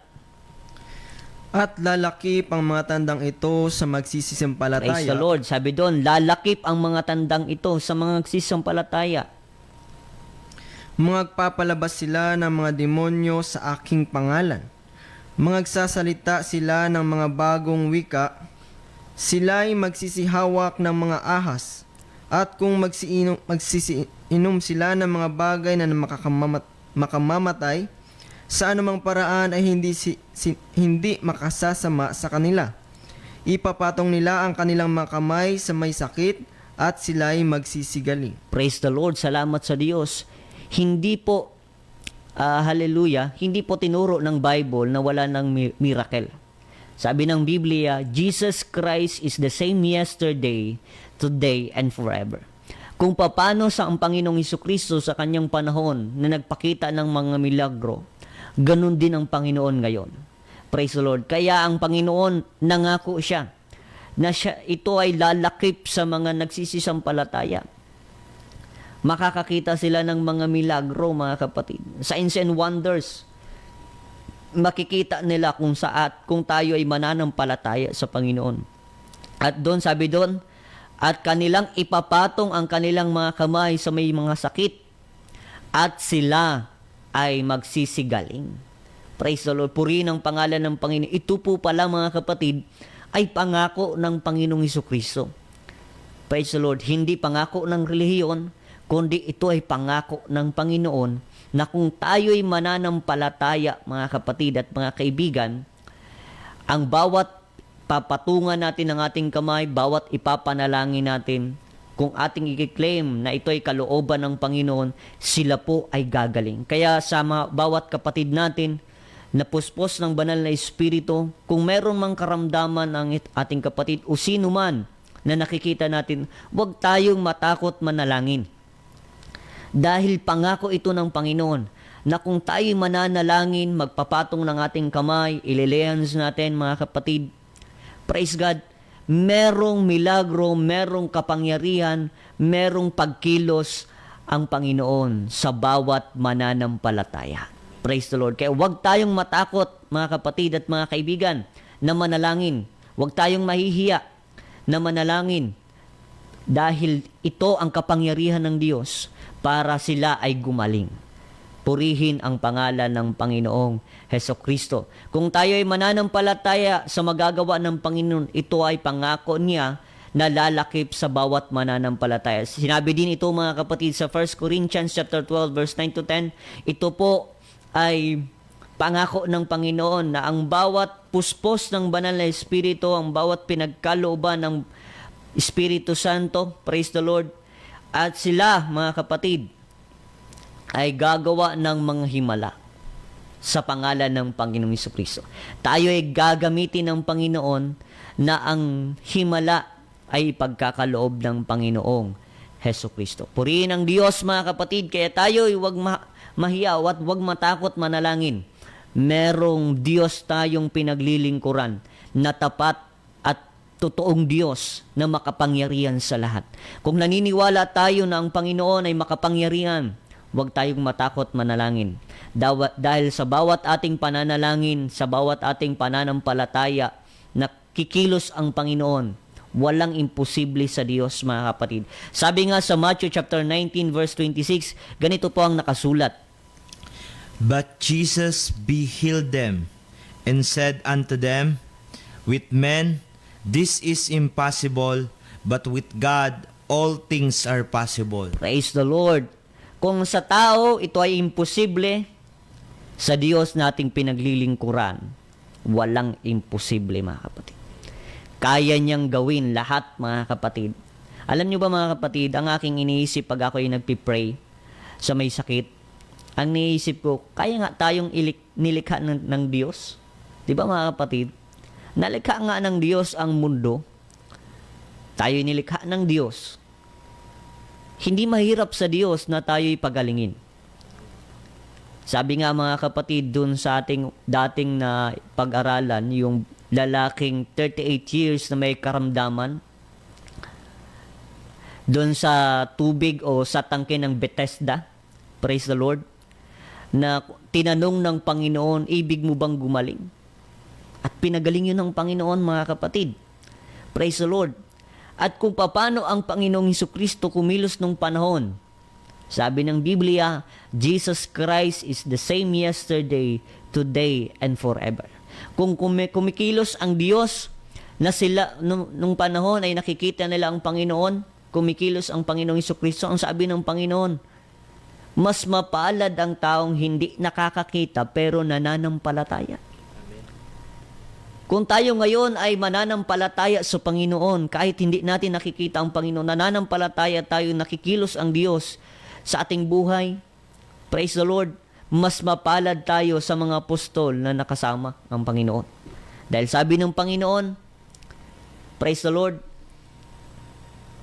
Speaker 8: At lalakip ang mga tandang ito sa magsisisampalataya.
Speaker 7: Praise the Lord. Sabi doon, lalakip ang mga tandang ito sa mga magsisisampalataya.
Speaker 8: Magpapalabas sila ng mga demonyo sa aking pangalan. Magsasalita sila ng mga bagong wika. Sila'y magsisihawak ng mga ahas. At kung magsisiinom sila ng mga bagay na makamamatay, sa anumang paraan ay hindi makasasama sa kanila. Ipapatong nila ang kanilang mga kamay sa may sakit at sila'y magsisigaling.
Speaker 7: Praise the Lord, salamat sa Diyos. Hindi po, hallelujah, hindi po tinuro ng Bible na wala ng miracle. Sabi ng Biblia, Jesus Christ is the same yesterday, today, and forever. Kung paano sa ang Panginoong Hesukristo sa kanyang panahon na nagpakita ng mga milagro, ganun din ang Panginoon ngayon. Praise the Lord. Kaya ang Panginoon nangako siya na ito ay lalakip sa mga nagsisisampalataya. Makakakita sila ng mga milagro, mga kapatid. Signs and wonders. Makikita nila kung tayo ay mananampalataya sa Panginoon. At doon, sabi doon, at kanilang ipapatong ang kanilang mga kamay sa may mga sakit at sila ay magsisigaling. Praise the Lord. Purihin ang pangalan ng Panginoon. Ito po pala, mga kapatid, ay pangako ng Panginoong Hesukristo. Praise the Lord. Hindi pangako ng relihiyon, kundi ito ay pangako ng Panginoon na kung tayo'y mananampalataya, mga kapatid at mga kaibigan, ang bawat papatungan natin ng ating kamay, bawat ipapanalangin natin, kung ating i-claim na ito ay kalooban ng Panginoon, sila po ay gagaling. Kaya sa bawat kapatid natin na puspos ng banal na Espiritu, kung meron mang karamdaman ang ating kapatid o sino man na nakikita natin, huwag tayong matakot manalangin. Dahil pangako ito ng Panginoon na kung tayo'y mananalangin, magpapatong ng ating kamay, ililehans natin, mga kapatid, praise God, merong milagro, merong kapangyarihan, merong pagkilos ang Panginoon sa bawat mananampalataya. Praise the Lord. Kaya huwag tayong matakot, mga kapatid at mga kaibigan, na manalangin. Huwag tayong mahihiya na manalangin dahil ito ang kapangyarihan ng Diyos para sila ay gumaling. Purihin ang pangalan ng Panginoong Hesukristo. Kung tayo ay mananampalataya sa magagawa ng Panginoon, ito ay pangako niya na lalakip sa bawat mananampalataya. Sinabi din ito, mga kapatid, sa 1 Corinthians chapter 12 verse 9 to 10. Ito po ay pangako ng Panginoon na ang bawat puspos ng banal na Espiritu, ang bawat pinagkalooban ng Espiritu Santo, praise the Lord, at sila, mga kapatid, ay gagawa ng mga himala sa pangalan ng Panginoong Hesukristo. Tayo ay gagamitin ng Panginoon na ang himala ay pagkakaloob ng Panginoong Hesukristo. Purihin ang Diyos, mga kapatid, kaya tayo ay huwag mahiyaw at huwag matakot manalangin. Merong Diyos tayong pinaglilingkuran na tapat at totoong Diyos na makapangyarihan sa lahat. Kung naniniwala tayo na ang Panginoon ay makapangyarihan, huwag tayong matakot manalangin. Dahil sa bawat ating pananalangin, sa bawat ating pananampalataya, nakikilos ang Panginoon. Walang imposible sa Diyos, mga kapatid. Sabi nga sa Matthew chapter 19 verse 26, ganito po ang nakasulat.
Speaker 5: But Jesus beheld them and said unto them, with men this is impossible, but with God all things are possible.
Speaker 7: Praise the Lord. Kung sa tao ito ay imposible, sa Diyos nating pinaglilingkuran, walang imposible, mga kapatid. Kaya niyang gawin lahat, mga kapatid. Alam niyo ba, mga kapatid, ang aking iniisip pag ako ay nagpipray sa may sakit, ang niisip ko, kaya nga tayong nilikha ng Diyos? Di ba, mga kapatid? Nalikha nga ng Diyos ang mundo. Tayo nilikha ng Diyos. Hindi mahirap sa Diyos na tayo'y pagalingin. Sabi nga, mga kapatid, dun sa ating dating na pag-aralan, yung lalaking 38 years na may karamdaman, dun sa tubig o sa tangke ng Bethesda, praise the Lord, na tinanong ng Panginoon, ibig mo bang gumaling? At pinagaling yun ng Panginoon, mga kapatid. Praise the Lord. At kung paano ang Panginoong Hesukristo kumilos nung panahon Sabi ng Biblia, Jesus Christ is the same yesterday, today, and forever. Kung kumikilos ang Diyos, na sila, nung panahon ay nakikita nila ang Panginoon, kumikilos ang Panginoong Hesukristo, ang sabi ng Panginoon, mas mapalad ang taong hindi nakakakita pero nananampalataya. Kung tayo ngayon ay mananampalataya sa Panginoon, kahit hindi natin nakikita ang Panginoon, nananampalataya tayo, nakikilos ang Diyos sa ating buhay, praise the Lord, mas mapalad tayo sa mga apostol na nakasama ng Panginoon. Dahil sabi ng Panginoon, praise the Lord,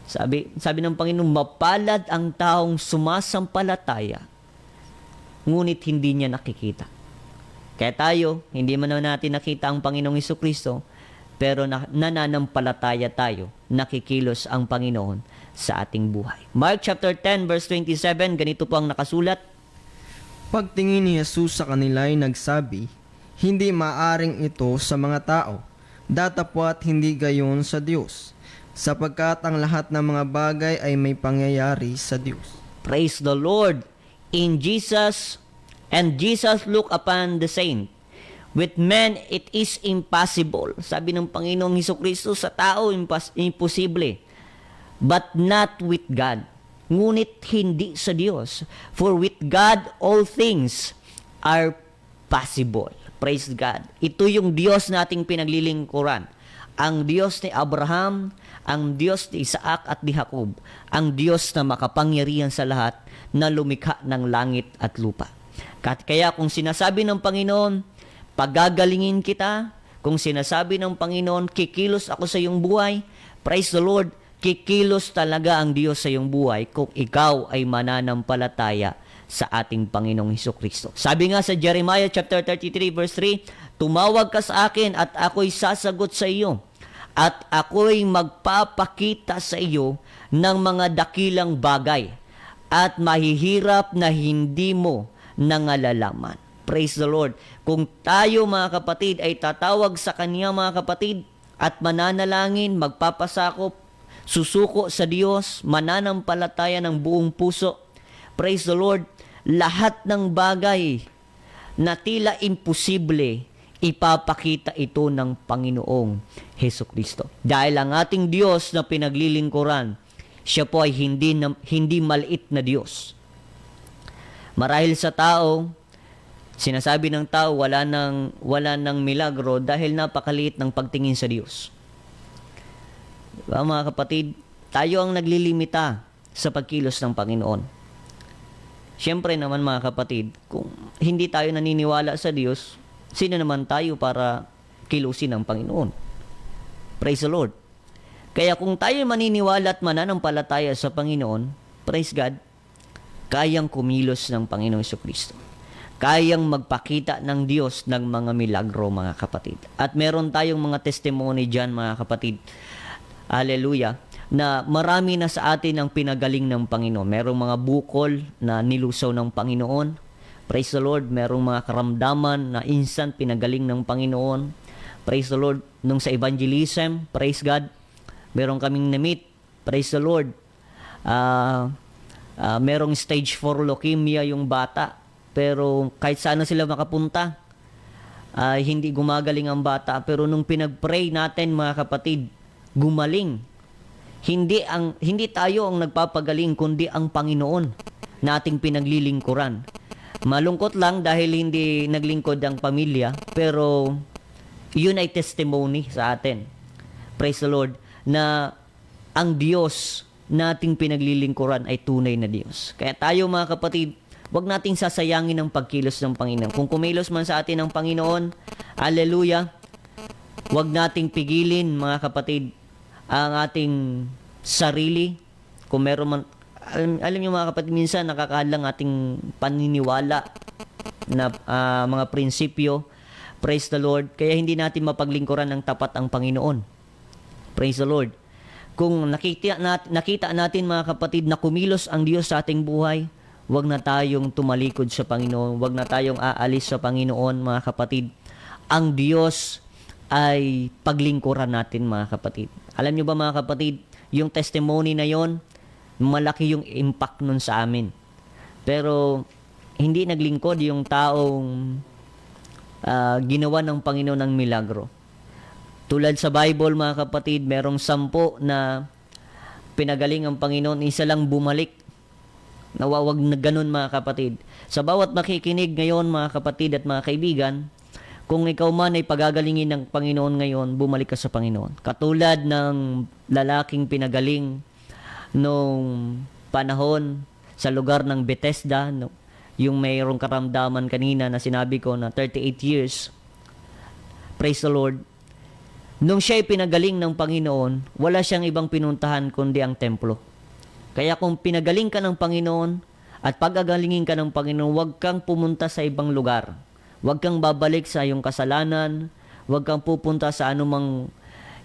Speaker 7: sabi ng Panginoon, mapalad ang taong sumasampalataya, ngunit hindi niya nakikita. Kaya tayo, hindi man natin nakita ang Panginoong Hesukristo, pero nananampalataya tayo, nakikilos ang Panginoon sa ating buhay. Mark chapter 10 verse 27, ganito po ang nakasulat.
Speaker 8: Pagtingin ni Jesus sa kanila ay nagsabi, hindi maaring ito sa mga tao, datapwat hindi gayon sa Diyos, sapagkat ang lahat ng mga bagay ay may pangyayari sa Diyos.
Speaker 7: Praise the Lord. In Jesus, and Jesus looked upon the saint. With men, it is impossible. Sabi ng Panginoong Hesukristo, sa tao, imposible. But not with God. Ngunit hindi sa Diyos. For with God, all things are possible. Praise God. Ito yung Diyos nating pinaglilingkuran. Ang Diyos ni Abraham, ang Diyos ni Isaac at ni Jacob, ang Diyos na makapangyarihan sa lahat, na lumikha ng langit at lupa. Kaya kung sinasabi ng Panginoon, pagagalingin kita, kung sinasabi ng Panginoon, kikilos ako sa iyong buhay, praise the Lord, kikilos talaga ang Diyos sa iyong buhay kung ikaw ay mananampalataya sa ating Panginoong Hesukristo. Sabi nga sa Jeremiah chapter 33 verse 3, tumawag ka sa akin at ako'y sasagot sa iyo, at ako'y magpapakita sa iyo ng mga dakilang bagay at mahihirap na hindi mo nangalaman. Praise the Lord. Kung tayo mga kapatid ay tatawag sa Kanya mga kapatid at mananalangin, magpapasakop, susuko sa Diyos, mananampalataya ng buong puso, praise the Lord, lahat ng bagay na tila imposible, ipapakita ito ng Panginoong Hesukristo. Dahil ang ating Diyos na pinaglilingkuran, siya po ay hindi maliit na Diyos. Marahil sa tao, sinasabi ng tao wala nang milagro dahil napakaliit ng pagtingin sa Diyos. Diba, mga kapatid, tayo ang naglilimita sa pagkilos ng Panginoon. Siyempre naman mga kapatid, kung hindi tayo naniniwala sa Diyos, sino naman tayo para kilusin ng Panginoon? Praise the Lord. Kaya kung tayo maniniwala at mananampalataya sa Panginoon, praise God, kayang kumilos ng Panginoong Hesukristo. Kayang magpakita ng Diyos ng mga milagro, mga kapatid. At meron tayong mga testimony dyan, mga kapatid. Hallelujah. Na marami na sa atin ang pinagaling ng Panginoon. Merong mga bukol na nilusaw ng Panginoon. Praise the Lord. Merong mga karamdaman na instant pinagaling ng Panginoon. Praise the Lord. Nung sa evangelism, praise God, meron kaming na-meet. Praise the Lord. Merong stage 4 leukemia yung bata. Pero kahit saan na sila makapunta, hindi gumagaling ang bata. Pero nung pinag-pray natin, mga kapatid, gumaling. Hindi tayo ang nagpapagaling, kundi ang Panginoon nating pinaglilingkuran. Malungkot lang dahil hindi naglingkod ang pamilya, pero yun ay testimony sa atin. Praise the Lord, na ang Diyos nating pinaglilingkuran ay tunay na Diyos. Kaya tayo mga kapatid, huwag nating sasayangin ang pagkilos ng Panginoon. Kung kumilos man sa atin ang Panginoon, hallelujah, huwag nating pigilin mga kapatid ang ating sarili. Kung meron man, alam niyo mga kapatid, minsan nakakahalang ating paniniwala na mga prinsipyo. Praise the Lord. Kaya hindi natin mapaglingkuran ng tapat ang Panginoon. Praise the Lord. Kung nakita natin mga kapatid na kumilos ang Diyos sa ating buhay, huwag na tayong tumalikod sa Panginoon. Huwag na tayong aalis sa Panginoon, mga kapatid. Ang Diyos ay paglingkuran natin, mga kapatid. Alam niyo ba mga kapatid, yung testimony na yon, malaki yung impact nun sa amin. Pero hindi naglingkod yung taong ginawa ng Panginoon ng milagro. Tulad sa Bible, mga kapatid, merong 10 na pinagaling ang Panginoon, isa lang bumalik. Nawawag na ganun, mga kapatid. Sa bawat makikinig ngayon, mga kapatid at mga kaibigan, kung ikaw man ay pagagalingin ng Panginoon ngayon, bumalik ka sa Panginoon. Katulad ng lalaking pinagaling nung panahon sa lugar ng Bethesda, no? Yung mayroong karamdaman kanina na sinabi ko na 38 years. Praise the Lord. Nung siya ay pinagaling ng Panginoon, wala siyang ibang pinuntahan kundi ang templo. Kaya kung pinagaling ka ng Panginoon at pagagalingin ka ng Panginoon, huwag kang pumunta sa ibang lugar. Huwag kang babalik sa iyong kasalanan. Huwag kang pupunta sa anumang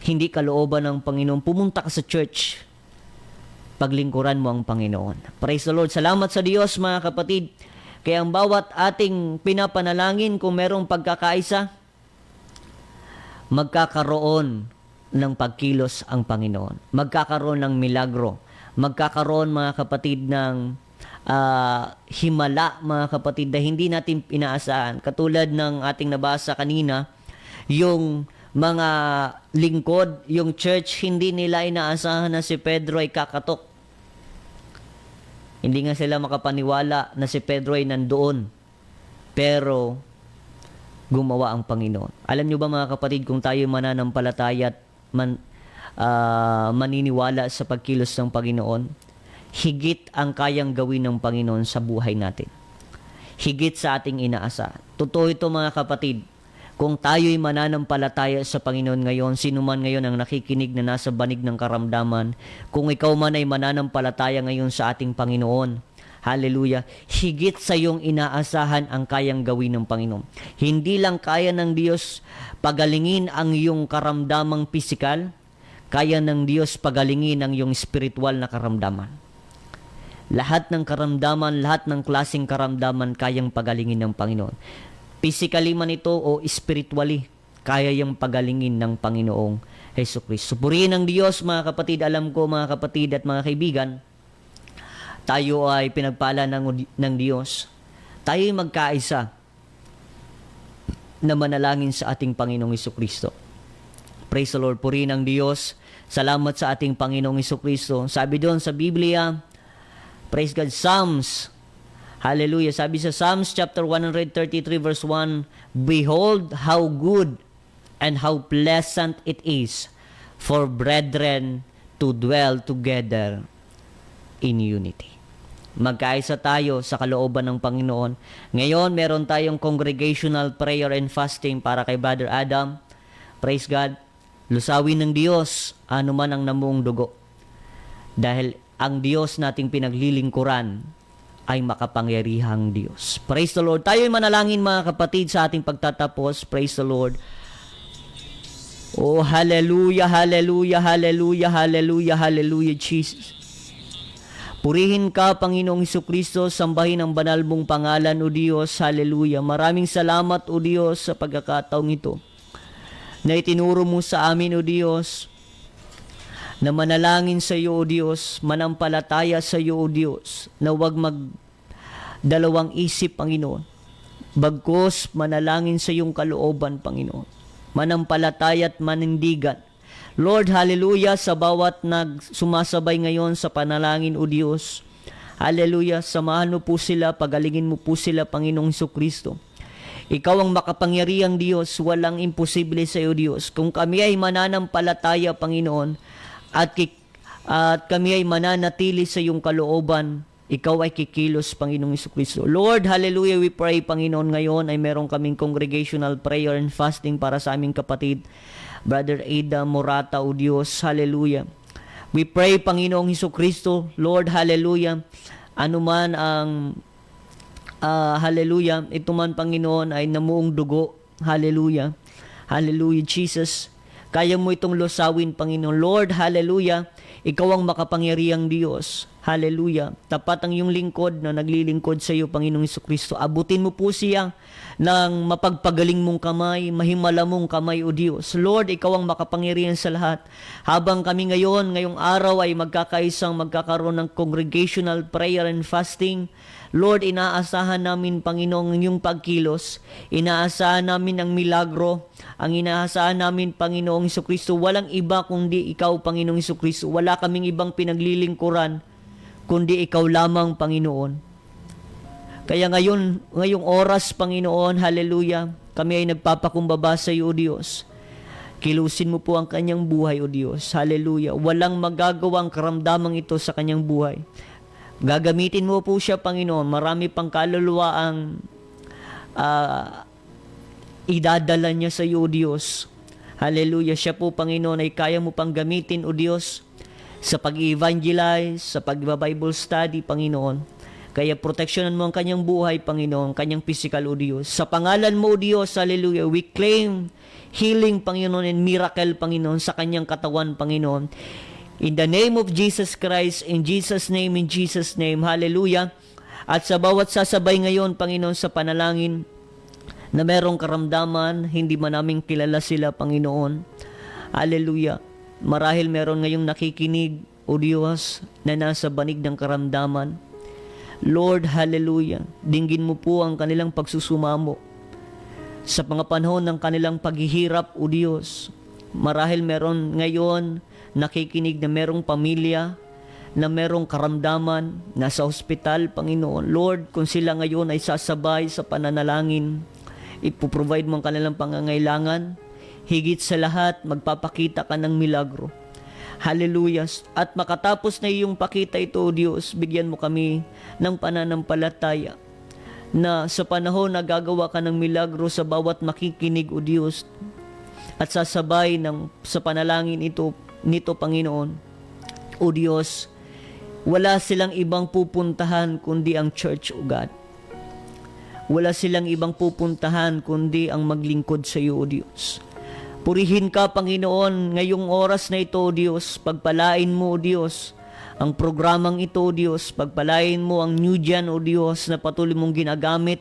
Speaker 7: hindi kalooban ng Panginoon. Pumunta ka sa church. Paglingkuran mo ang Panginoon. Praise the Lord. Salamat sa Diyos, mga kapatid. Kaya ang bawat ating pinapanalangin, kung merong pagkakaisa, magkakaroon ng pagkilos ang Panginoon. Magkakaroon ng milagro. Magkakaroon, mga kapatid, ng himala, mga kapatid, na hindi natin inaasahan. Katulad ng ating nabasa kanina, yung mga lingkod, yung church, hindi nila inaasahan na si Pedro ay kakatok. Hindi nga sila makapaniwala na si Pedro ay nandoon. Pero gumawa ang Panginoon. Alam nyo ba, mga kapatid, kung tayo mananampalataya at maniniwala sa pagkilos ng Panginoon, higit ang kayang gawin ng Panginoon sa buhay natin. Higit sa ating inaasahan. Totoo ito, mga kapatid. Kung tayo'y mananampalataya sa Panginoon ngayon, sino man ngayon ang nakikinig na nasa banig ng karamdaman, kung ikaw man ay mananampalataya ngayon sa ating Panginoon, hallelujah, higit sa iyong inaasahan ang kayang gawin ng Panginoon. Hindi lang kaya ng Diyos pagalingin ang iyong karamdamang pisikal, kaya ng Diyos pagalingin ang iyong spiritual na karamdaman. Lahat ng karamdaman, lahat ng klaseng karamdaman kayang pagalingin ng Panginoon. Physically man ito o spiritually, kaya yung pagalingin ng Panginoong Jesucristo. Purihin ang Diyos, mga kapatid. Alam ko, mga kapatid at mga kaibigan, tayo ay pinagpala ng Diyos. Tayo ay magkaisa na manalangin sa ating Panginoong Jesucristo. Praise the Lord. Purihin ang Diyos. Salamat sa ating Panginoong Jesucristo. Sabi doon sa Biblia, praise God, Psalms. Hallelujah. Sabi sa Psalms chapter 133 verse 1, behold how good and how pleasant it is for brethren to dwell together in unity. Magkaisa tayo sa kalooban ng Panginoon. Ngayon, meron tayong congregational prayer and fasting para kay Brother Adam. Praise God. Lusawin ng Diyos anuman ang namuong dugo. Dahil ang Diyos nating pinaglilingkuran ay makapangyarihang Diyos. Praise the Lord. Tayo'y manalangin, mga kapatid, sa ating pagtatapos. Praise the Lord. Oh, hallelujah, hallelujah, hallelujah, hallelujah, hallelujah, Jesus. Purihin ka, Panginoong Jesucristo, sambahin ang banal mong pangalan, O Diyos. Hallelujah. Maraming salamat, O Diyos, sa pagkakataong ito na itinuro mo sa amin, O Diyos, na manalangin sa iyo, O Diyos, manampalataya sa iyo, O Diyos, na huwag magdalawang isip, Panginoon. Bagkus, manalangin sa iyong kalooban, Panginoon. Manampalataya at manindigan. Lord, hallelujah, sa bawat sumasabay ngayon sa panalangin, O Diyos, hallelujah, samahan mo po sila, pagalingin mo po sila, Panginoong Jesucristo. Ikaw ang makapangyarihang Diyos, walang imposible sa iyo, Diyos. Kung kami ay mananampalataya, Panginoon, at kami ay mananatili sa iyong kalooban, ikaw ay kikilos, Panginoong Jesucristo. Lord, hallelujah, we pray, Panginoon, ngayon ay meron kaming congregational prayer and fasting para sa aming kapatid, Brother Ada Morata, O Diyos, hallelujah. We pray, Panginoong Jesucristo, Lord, hallelujah, anuman ang hallelujah, ito man, Panginoon, ay namuong dugo, hallelujah, hallelujah, Jesus. Kaya mo itong lusawin, Panginoon. Lord, hallelujah, ikaw ang makapangyarihang Diyos. Hallelujah. Tapat ang iyong lingkod na naglilingkod sa iyo, Panginoong Jesucristo. Abutin mo po siya ng mapagpagaling mong kamay, mahimala mong kamay, O Diyos. Lord, ikaw ang makapangyarihan sa lahat. Habang kami ngayong araw ay magkakaroon ng congregational prayer and fasting, Lord, inaasahan namin, Panginoon, ang iyong pagkilos. Inaasahan namin ang milagro. Ang inaasahan namin, Panginoong Jesucristo, walang iba kundi ikaw, Panginoong Jesucristo. Wala kaming ibang pinaglilingkuran kundi ikaw lamang, Panginoon. Kaya ngayong oras, Panginoon, hallelujah, kami ay nagpapakumbaba sa iyo, O Diyos. Kilusin mo po ang kanyang buhay, O Diyos. Hallelujah. Walang magagawang karamdamang ito sa kanyang buhay. Gagamitin mo po siya, Panginoon. Marami pang kaluluwa ang idadala niya sa iyo, O Diyos. Hallelujah. Siya po, Panginoon, ay kaya mo pang gamitin, O Diyos, sa pag-evangelize, sa pag-Bible study, Panginoon. Kaya proteksyonan mo ang kanyang buhay, Panginoon, kanyang physical, O Diyos. Sa pangalan mo, O Diyos, hallelujah, we claim healing, Panginoon, and miracle, Panginoon, sa kanyang katawan, Panginoon. In the name of Jesus Christ, in Jesus' name, hallelujah. At sa bawat sasabay ngayon, Panginoon, sa panalangin, na merong karamdaman, hindi man namin kilala sila, Panginoon. Hallelujah. Marahil meron ngayong nakikinig, O Diyos, na nasa banig ng karamdaman. Lord, hallelujah. Dinggin mo po ang kanilang pagsusumamo. Sa mga panahon ng kanilang paghihirap, O Diyos, marahil meron ngayon nakikinig na merong pamilya, na merong karamdaman, nasa ospital, Panginoon. Lord, kung sila ngayon ay sasabay sa pananalangin, ipoprovide mo ang kanilang pangangailangan, higit sa lahat, magpapakita ka ng milagro. Hallelujah. At makatapos na iyong pakita ito, O Diyos, bigyan mo kami ng pananampalataya na sa panahon na gagawa ka ng milagro sa bawat makikinig, O Diyos, at sasabay sa panalangin nito, Panginoon. O Diyos, wala silang ibang pupuntahan kundi ang church, O God. Wala silang ibang pupuntahan kundi ang maglingkod sa iyo, O Diyos. Purihin ka, Panginoon, ngayong oras na ito, O Diyos. Pagpalain mo, O Diyos, ang programang ito, O Diyos. Pagpalain mo ang New Gen, O Diyos, na patuloy mong ginagamit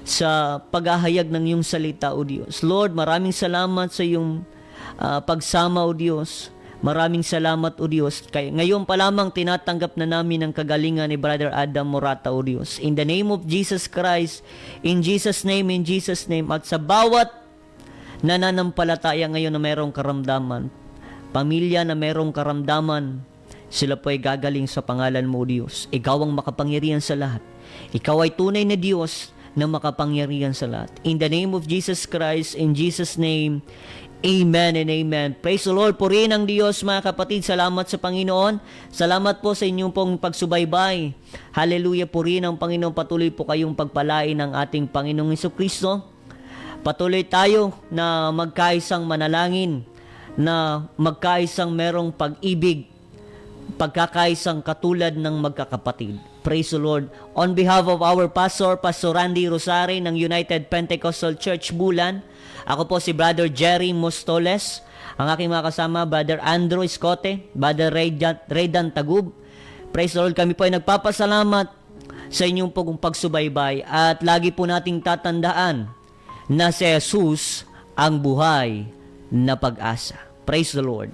Speaker 7: sa paghahayag ng iyong salita, O Diyos. Lord, maraming salamat sa iyong pagsama, O Diyos. Maraming salamat, O Diyos. Kaya ngayon pa lamang tinatanggap na namin ang kagalingan ni Brother Adam Morata, O Diyos. In the name of Jesus Christ, in Jesus' name, at sa bawat nananampalataya ngayon na mayroong karamdaman, pamilya na mayroong karamdaman, sila po ay gagaling sa pangalan mo, O Diyos. Ikaw ang makapangyarihan sa lahat. Ikaw ay tunay na Diyos na makapangyarihan sa lahat. In the name of Jesus Christ, in Jesus' name, amen and amen. Praise the Lord. Purihin ang Diyos, mga kapatid. Salamat sa Panginoon. Salamat po sa inyong pong pagsubaybay. Hallelujah. Purihin ang Panginoon. Patuloy po kayong pagpalain ng ating Panginoong Jesucristo. Patuloy tayo na magkaisang manalangin, na magkaisang merong pag-ibig, pagkakaisang katulad ng magkakapatid. Praise the Lord. On behalf of our pastor, Pastor Randy Rosari ng United Pentecostal Church Bulan, ako po si Brother Jerry Mostoles, ang aking mga kasama, Brother Andrew Escote, Brother Raydan Tagub. Praise the Lord, kami po ay nagpapasalamat sa inyong pong pagsubaybay at lagi po nating tatandaan na si Jesus ang buhay na pag-asa. Praise the Lord.